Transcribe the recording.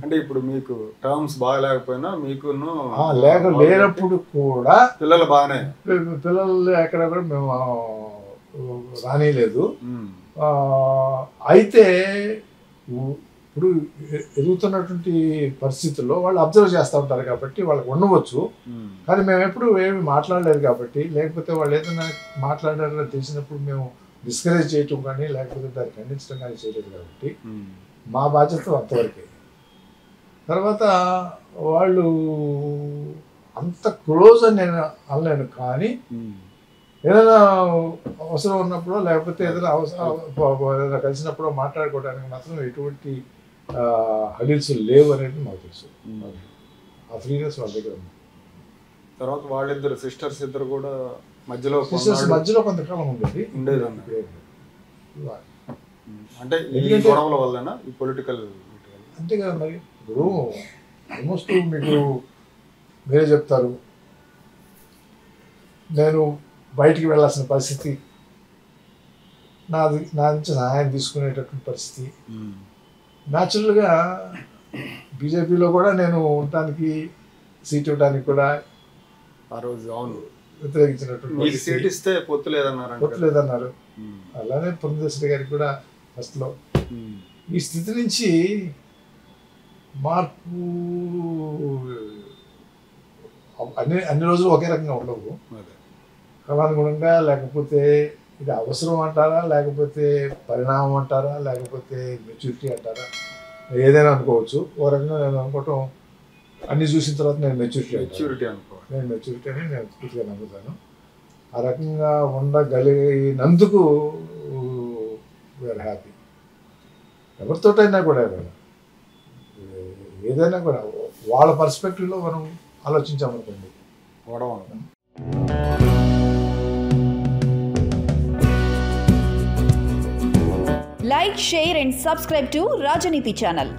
అంటే ఇప్పుడు మీకు టర్మ్స్ బాగా లేకపోయినా మీకును లేనప్పుడు కూడా పిల్లలు బాగానే పిల్లలు ఎక్కడ కూడా మేము రానిలేదు. అయితే ఇప్పుడు ఎదుగుతున్నటువంటి పరిస్థితుల్లో వాళ్ళు అబ్జర్వ్ చేస్తూ ఉంటారు కాబట్టి వాళ్ళకి ఉండవచ్చు. కానీ మేము ఎప్పుడు ఏమి మాట్లాడలేదు కాబట్టి, లేకపోతే వాళ్ళు ఏదైనా మాట్లాడారని తెలిసినప్పుడు మేము డిస్కరేజ్ చేయటం కానీ లేకపోతే దాన్ని ఖండించడం కానీ చేయలేదు కాబట్టి మా బాధ్యత అంతవరకే. తర్వాత వాళ్ళు అంత క్లోజ్ అని నేను అనలేను, కానీ ఏదైనా అవసరం ఉన్నప్పుడు లేకపోతే ఏదైనా ఏదైనా కలిసినప్పుడు మాట్లాడుకోవడానికి మాత్రం ఎటువంటి హడిల్స్ లేవు అనేది మాకు తెలుసు. ఆ ఫ్రీనెస్ వాళ్ళ దగ్గర ఉంది. తర్వాత వాళ్ళిద్దరు సిస్టర్స్ ఇద్దరు కూడా మధ్యలో కొంతకాలం ఉండేది. అంటే ఈ గొడవల వల్లనా ఈ పొలిటికల్ అంతే కదా మరి. ఇప్పుడు ఆల్మోస్ట్ మీకు మీరే చెప్తారు, నేను బయటికి వెళ్ళాల్సిన పరిస్థితి, నా నుంచి సహాయం తీసుకునేటటువంటి పరిస్థితి. న్యాచురల్గా బీజేపీలో కూడా నేను ఉండటానికి సీట్ ఇవ్వడానికి కూడా ఆ రోజు వ్యతిరేకించినటువంటి సీట్ ఇస్తే పొత్తు లేదన్నారు. అలానే పురంధేశ్వరి గారికి కూడా ఫస్ట్లో. ఈ స్థితి నుంచి మార్పు అన్ని రోజులు ఒకే రకంగా ఉండవు. కాలానుగుణంగా లేకపోతే ఇది అవసరం అంటారా, లేకపోతే పరిణామం అంటారా, లేకపోతే మెచ్యూరిటీ అంటారా, ఏదైనా అనుకోవచ్చు. ఓ రకంగా నేను అనుకోవటం, అన్ని చూసిన తర్వాత నేను మెచ్యూరిటీ అని నేను పూర్తిగా నమ్ముతాను. ఆ రకంగా ఉండగలిగినందుకు వీఆర్ హ్యాపీ. ఎవరితోటైనా కూడా ఏదైనా కూడా వాళ్ళ పర్స్పెక్టివ్లో మనం ఆలోచించామనుకోండి. Like, share and subscribe to Rajaniti channel.